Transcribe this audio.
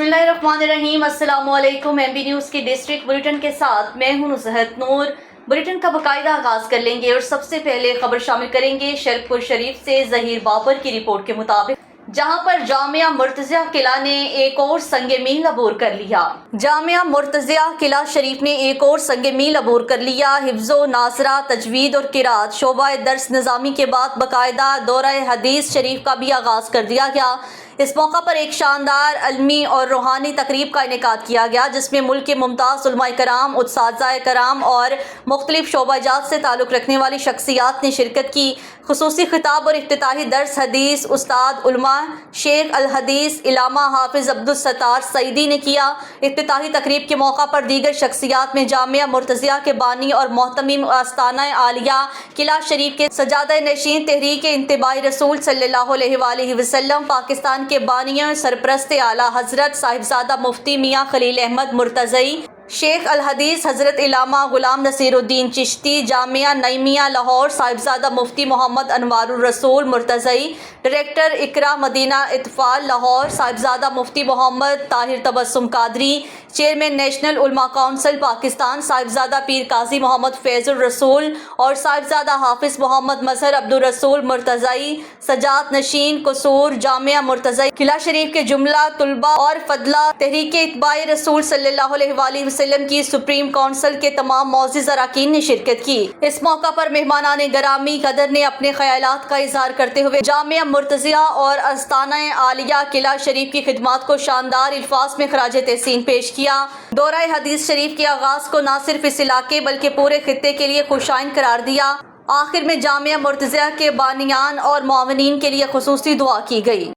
बिस्मिल्लाहिर्रहमानिर्रहीम। अस्सलाम वालेकुम। MB न्यूज़ की डिस्ट्रिक्ट बुलेटिन के साथ मैं हूं नुज़हत नूर। बुलेटिन का बाकायदा आगाज कर लेंगे और सबसे पहले खबर शामिल करेंगे शरकपुर शरीफ से ज़हीर बाबर की रिपोर्ट के मुताबिक, जहां पर जामिया मुर्तज़िया किला ने एक और संगे मील अबूर कर लिया। जामिया मुर्तज़िया किला शरीफ ने एक और संगे मील अबूर कर लिया। हिफ्ज़ो नासरा, तजवीद और किरात शोबा दर्स निज़ामी के बाद बाकायदा दौरा हदीस शरीफ का भी आगाज कर दिया गया। इस मौका पर एक शानदार अलमी और रूहानी तकरीब का इनेकाद किया गया, जिसमें मुल्क के मुमताज़ उलमाए कराम, उस्ताज़ाए कराम और मुख्तलिफ शोबाजात से ताल्लुक़ रखने वाली शख्सियात ने शिरकत की। खुसूसी खिताब और इफ्तिताही दर्स हदीस उस्ताद उलमा शेख अल हदीस इलामा हाफिज़ अब्दुल सत्तार सईदी ने किया। इफ्तिताही तकरीब के मौका पर दीगर शख्सियात में जामिया मुर्तज़िया के बानी और मोहतमिम आस्ताना आलिया किला शरीफ के सजादा नशीन तहरीक इंतबाई रसूल सल्लल्लाहु अलैहि वसल्लम, पाकिस्तान के बानियों सरप्रस्त आला हज़रत साहिबजादा मुफ्ती मियाँ खलील अहमद मुर्तज़ई, शेख अल हदीस हज़रत इलामा गुलाम नसीरुद्दीन चिश्ती, जामिया नईमिया लाहौर साहिबजादा मुफ्ती मोहम्मद अनवारुर रसूल मुर्तज़ई, डायरेक्टर इकरा मदीना इत्फ़ाल लाहौर साहिबजादा मुफ्ती मोहम्मद ताहिर तबस्सुम कादरी, चेयरमैन नेशनल उलमा काउंसिल पाकिस्तान साहिबजादा पीर काजी मोहम्मद फैज़ुर रसूल और साहिबजादा हाफिज़ मोहम्मद मजहर अब्दुल रसूल मुर्तज़ई, सजात नशीन कसूर जामिया मुर्तज़ई किला शरीफ के जुमला तुलबा और फदला तहरीक इत्बाई रसूल सल्लल्लाहु अलैहि वसल्लम की सुप्रीम काउंसिल के तमाम मौज़िज़ अरकान ने शिरकत की। इस मौका पर मेहमानाने गरामी कदर ने अपने ख्यालात का इजहार करते हुए जामिया मुर्तज़िया और आस्ताना आलिया किला शरीफ की खिदमात को शानदार अल्फाज में खराज तहसीन पेश किया। दौरा हदीस शरीफ के आगाज को न सिर्फ इस इलाके बल्कि पूरे खित्ते के लिए खुशाइन करार दिया। आखिर में जामिया मुर्तज़िया के बानियान और मुआविनीन के लिए खुसूसी दुआ की गई।